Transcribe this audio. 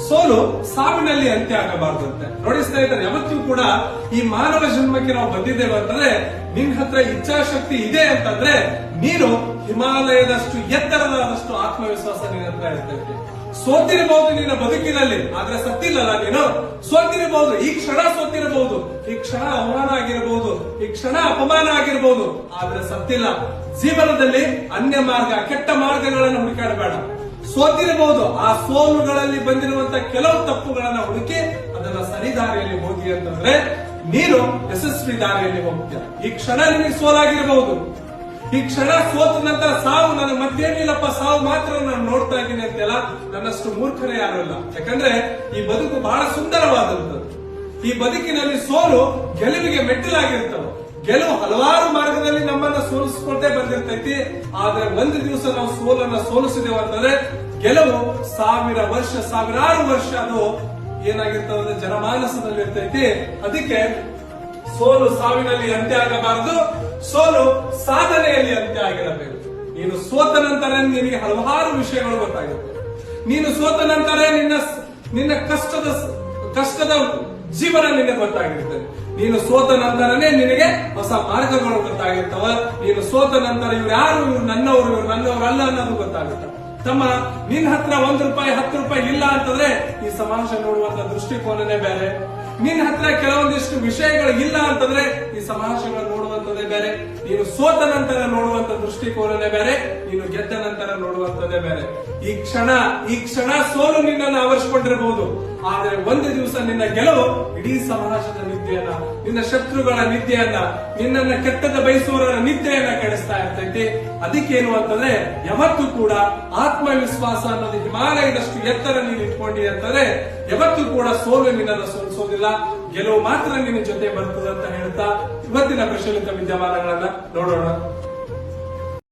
ಸೋಲು ಸಾವಿನಲ್ಲಿ ಅಂತ್ಯ ಆಗಬಾರದಂತೆ. ನೋಡಿ ಸ್ನೇಹಿತರೆ, ಯಾವತ್ತೂ ಕೂಡ ಈ ಮಾನವ ಜನ್ಮಕ್ಕೆ ನಾವು ಬಂದಿದ್ದೇವೆ ಅಂತಂದ್ರೆ ನಿನ್ ಹತ್ರ ಇಚ್ಛಾಶಕ್ತಿ ಇದೆ ಅಂತಂದ್ರೆ ನೀನು ಹಿಮಾಲಯದಷ್ಟು ಎತ್ತರದಾದಷ್ಟು ಆತ್ಮವಿಶ್ವಾಸ ನಿನ್ನ ಹತ್ರ ಇರ್ತೈತಿ. ಸೋತಿರಬಹುದು ನಿನ್ನ ಬದುಕಿನಲ್ಲಿ, ಆದ್ರೆ ಸತ್ತಿಲ್ಲಲ್ಲ ನೀನು. ಸೋತಿರಬಹುದು, ಈ ಕ್ಷಣ ಸೋತಿರಬಹುದು, ಈ ಕ್ಷಣ ಅವಮಾನ ಆಗಿರಬಹುದು, ಈ ಕ್ಷಣ ಅಪಮಾನ ಆಗಿರಬಹುದು, ಆದ್ರೆ ಸತ್ತಿಲ್ಲ. ಜೀವನದಲ್ಲಿ ಅನ್ಯ ಮಾರ್ಗ, ಕೆಟ್ಟ ಮಾರ್ಗಗಳನ್ನು ಹುಡುಕಾಡಬೇಡ. ಸೋತಿರಬಹುದು, ಆ ಸೋಲುಗಳಲ್ಲಿ ಬಂದಿರುವಂತ ಕೆಲವು ತಪ್ಪುಗಳನ್ನ ಹುಡುಕಿ ಅದನ್ನ ಸರಿದಾರಿಯಲ್ಲಿ ಹೋಗಿ ಅಂತಂದ್ರೆ ನೀನು ಯಶಸ್ವಿ ದಾರಿಯಲ್ಲಿ ಹೋಗ್ತೀಯ. ಈ ಕ್ಷಣ ನಿನಗೆ ಸೋಲಾಗಿರಬಹುದು, ಈ ಕ್ಷಣ ಸೋತ ನಂತರ ಸಾವು, ನನಗೆ ಮತ್ತೇನಿಲ್ಲಪ್ಪ ಸಾವು ಮಾತ್ರ ನಾನು ನೋಡ್ತಾ ಇದ್ದೀನಿ ಅಂತೆಲ್ಲ, ನನ್ನಷ್ಟು ಮೂರ್ಖರೇ ಯಾರು ಇಲ್ಲ. ಯಾಕಂದ್ರೆ ಈ ಬದುಕು ಬಹಳ ಸುಂದರವಾದಂಥದ್ದು. ಈ ಬದುಕಿನಲ್ಲಿ ಸೋಲು ಗೆಲುವಿಗೆ ಮೆಟ್ಟಿಲಾಗಿರ್ತವೆ. ಗೆಲುವು ಹಲವಾರು ಮಾರ್ಗದಲ್ಲಿ ನಮ್ಮನ್ನ ಸೋಲಿಸಿಕೊಂಡೇ ಬಂದಿರ್ತೈತಿ. ಆದ್ರೆ ಒಂದು ದಿವಸ ನಾವು ಸೋಲನ್ನ ಸೋಲಿಸಿದೆವು ಅಂತಂದ್ರೆ ಗೆಲುವು ಸಾವಿರಾರು ವರ್ಷ ಅದು ಏನಾಗಿರ್ತದೆ ಜನಮಾನಸದಲ್ಲಿ ಇರ್ತೈತಿ. ಅದಕ್ಕೆ ಸೋಲು ಸಾವಿನಲ್ಲಿ ಅಂತ್ಯ ಆಗಬಾರದು, ಸೋಲು ಸಾಧನೆಯಲ್ಲಿ ಅಂತ್ಯ ಆಗಿರಬೇಕು. ನೀನು ಸೋತ ನಂತರ ನಿನಗೆ ಹಲವಾರು ವಿಷಯಗಳು ಗೊತ್ತಾಗುತ್ತೆ. ನೀನು ಸೋತ ನಂತರ ನಿನ್ನ ಕಷ್ಟದ ಜೀವನ ನಿನಗೆ ಗೊತ್ತಾಗಿರ್ತದೆ. ನೀನು ಸೋತ ನಂತರನೇ ನಿನಗೆ ಹೊಸ ಮಾರ್ಗಗಳು ಗೊತ್ತಾಗಿರ್ತವ. ನೀನು ಸೋತ ನಂತರ ಇವ್ರು ಯಾರು, ಇವ್ರು ನನ್ನವರು ಅಲ್ಲ ಅನ್ನೋದು ಗೊತ್ತಾಗುತ್ತೆ. ತಮ್ಮ ನಿನ್ ಹತ್ರ ₹1 10 ರೂಪಾಯಿ ಇಲ್ಲ ಅಂತಂದ್ರೆ ಈ ಸಮಾಜ ನೋಡುವಂತ ದೃಷ್ಟಿಕೋನನೇ ಬೇರೆ. ನಿನ್ ಹತ್ರ ಕೆಲವೊಂದಿಷ್ಟು ವಿಷಯಗಳು ಇಲ್ಲ ಅಂತಂದ್ರೆ ಈ ಸಮಾಜಗಳು ನೋಡುವಂತದೇ ಬೇರೆ. ನೀನು ಸೋತ ನಂತರ ನೋಡುವಂತ ದೃಷ್ಟಿಕೋನನೇ ಬೇರೆ, ನೀನು ಗೆದ್ದ ನಂತರ ನೋಡುವಂತದೇ ಬೇರೆ. ಈ ಕ್ಷಣ ಸೋಲು ನಿನ್ನನ್ನು ಆವರಿಸಿಕೊಂಡಿರಬಹುದು, ಆದ್ರೆ ಒಂದು ದಿವಸ ನಿನ್ನ ಗೆಲುವು ಇಡೀ ಸಮಾಜದ ನಿದ್ದೆಯನ್ನ, ನಿನ್ನ ಶತ್ರುಗಳ ನಿದ್ದೆಯನ್ನ, ನಿನ್ನನ್ನ ಕೆಟ್ಟದ ಬಯಸುವವರ ನಿದ್ದೆಯನ್ನ ಕೆಡಿಸ್ತಾ ಇರ್ತೈತಿ. ಅದಕ್ಕೇನು ಅಂತಂದ್ರೆ ಯಾವತ್ತೂ ಕೂಡ ಆತ್ಮವಿಶ್ವಾಸ ಅನ್ನೋದು ಹಿಮಾಲಯದಷ್ಟು ಎತ್ತರ ನೀನು ಇಟ್ಕೊಂಡಿ ಅಂತಂದ್ರೆ ಯಾವತ್ತೂ ಕೂಡ ಸೋಲು ನಿನ್ನನ್ನು ಸೋಲಿಸೋದಿಲ್ಲ, ಗೆಲುವು ಮಾತ್ರ ನಿನ್ನ ಜೊತೆ ಬರ್ತದೆ ಅಂತ ಹೇಳ್ತಾ ಇವತ್ತಿನ ಪ್ರಚಲಿತ ವಿದ್ಯಮಾನಗಳನ್ನ ನೋಡೋಣ.